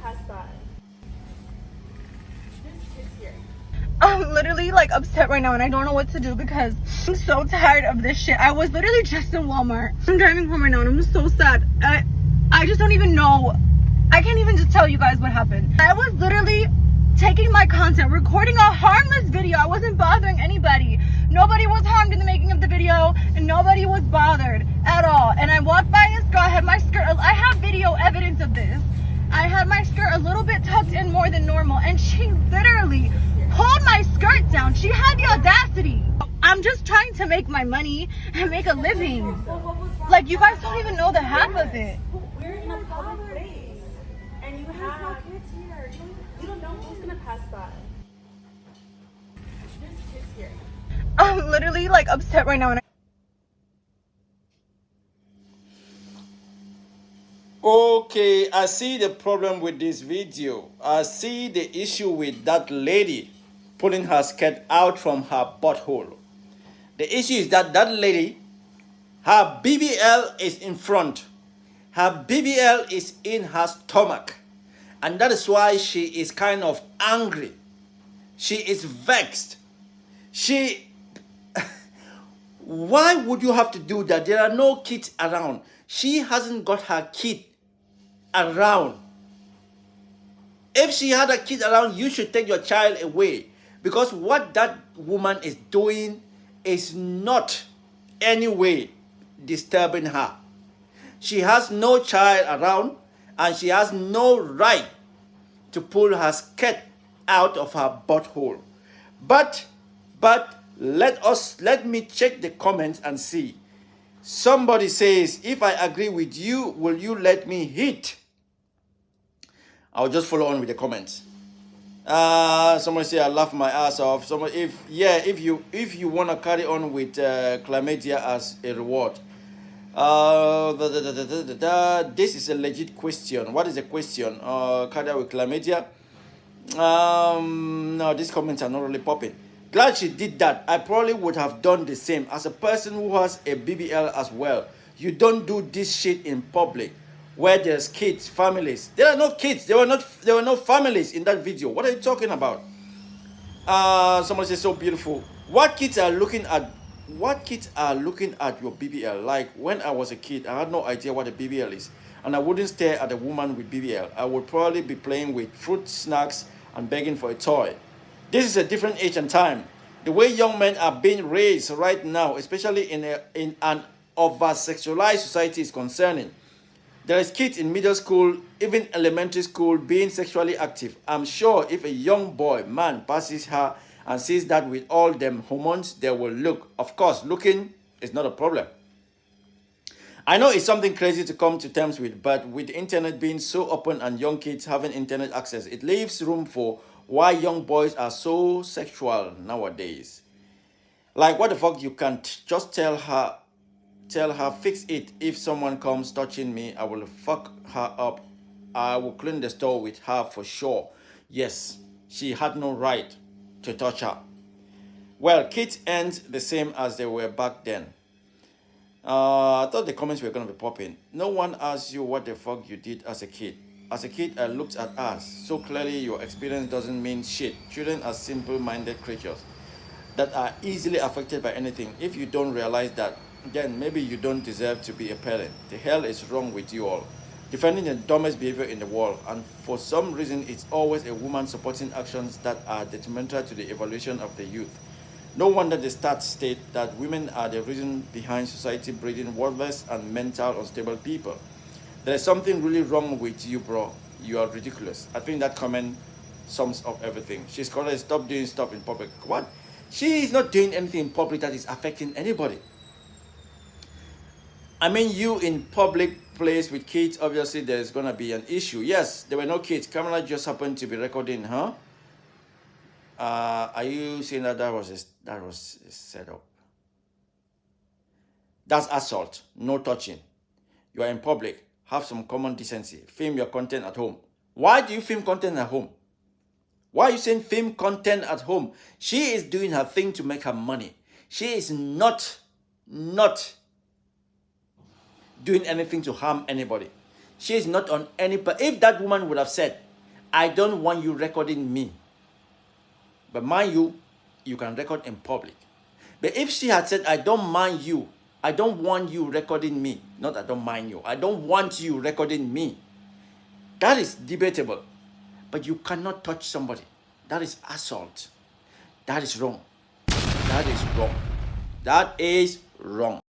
past that. There's kids here. I'm literally like upset right now and I don't know what to do because I'm so tired of this shit. I was literally just in Walmart. I'm driving home right now and I'm just so sad. I just don't even know. I can't even just tell you guys what happened. I was literally taking my content, recording a harmless video. I wasn't bothering anybody. Nobody was harmed in the making of the video and nobody was bothered at all. And I walked by this girl, I had my skirt, I have video evidence of this. I had my skirt a little bit tucked in more than normal and she literally pulled my skirt down. She had the audacity. I'm just trying to make my money and make a living. Like, you guys don't even know the half of it. We're in a public place. And you have no kids here. You don't know who's gonna pass by. There's kids here. I'm literally like upset right now and Okay, I see the problem with this video. I see the issue with that lady pulling her skirt out from her butthole. The issue is that that lady, her BBL is in front. Her BBL is in her stomach. And that is why she is kind of angry. She is vexed. Why would you have to do that? There are no kids around. She hasn't got her kid around. If she had a kid around, you should take your child away. Because what that woman is doing is not any way disturbing her. She has no child around and she has no right to pull her skirt out of her butthole. But let me check the comments and see. Somebody says, if I agree with you, will you let me hit? I'll just follow on with the comments. Somebody say I laugh my ass off. Somebody, if you want to carry on with chlamydia as a reward. This is a legit question. What is the question? Carry on with chlamydia. No, these comments are not really popping. Glad she did that. I probably would have done the same. As a person who has a BBL as well, you don't do this shit in public where there's kids, families. There are no kids. There were no families in that video. What are you talking about? Someone says so beautiful. What kids are looking at your BBL? Like when I was a kid, I had no idea what a BBL is. And I wouldn't stare at a woman with BBL. I would probably be playing with fruit snacks and begging for a toy. This is a different age and time. The way young men are being raised right now, especially in an over-sexualized society, is concerning. There is kids in middle school, even elementary school, being sexually active. I'm sure if a young man passes her and sees that with all them hormones, they will look. Of course, looking is not a problem. I know it's something crazy to come to terms with, but with the internet being so open and young kids having internet access, it leaves room for why young boys are so sexual nowadays. Like, what the fuck? You can't just tell her fix it. If someone comes touching me, I will fuck her up. I will clean the store with her for sure. Yes, she had no right to touch her. Well, kids ain't the same as they were back then. I thought the comments were going to be popping. No one asked you what the fuck you did as a kid. As a kid, I looked at us. So clearly your experience doesn't mean shit. Children are simple-minded creatures that are easily affected by anything. If you don't realize that, then maybe you don't deserve to be a parent. The hell is wrong with you all? Defending the dumbest behavior in the world, and for some reason it's always a woman supporting actions that are detrimental to the evolution of the youth. No wonder the stats state that women are the reason behind society breeding worthless and mental unstable people. There is something really wrong with you, bro. You are ridiculous. I think that comment sums up everything. She's called her stop doing stuff in public. What? She is not doing anything in public that is affecting anybody. I mean, you in public place with kids, obviously there's gonna be an issue. Yes, there were no kids. Camera just happened to be recording, huh? Are you saying that was a setup? That's assault, no touching. You are in public. Have some common decency. Film your content at home. Why do you film content at home? Why are you saying film content at home? She is doing her thing to make her money. She is not doing anything to harm anybody. She is not on any... If that woman would have said, I don't want you recording me. But mind you, you can record in public. But if she had said, I don't mind you, I don't want you recording me, not I don't mind you, I don't want you recording me, that is debatable. But you cannot touch somebody. That is assault. That is wrong. That is wrong. That is wrong.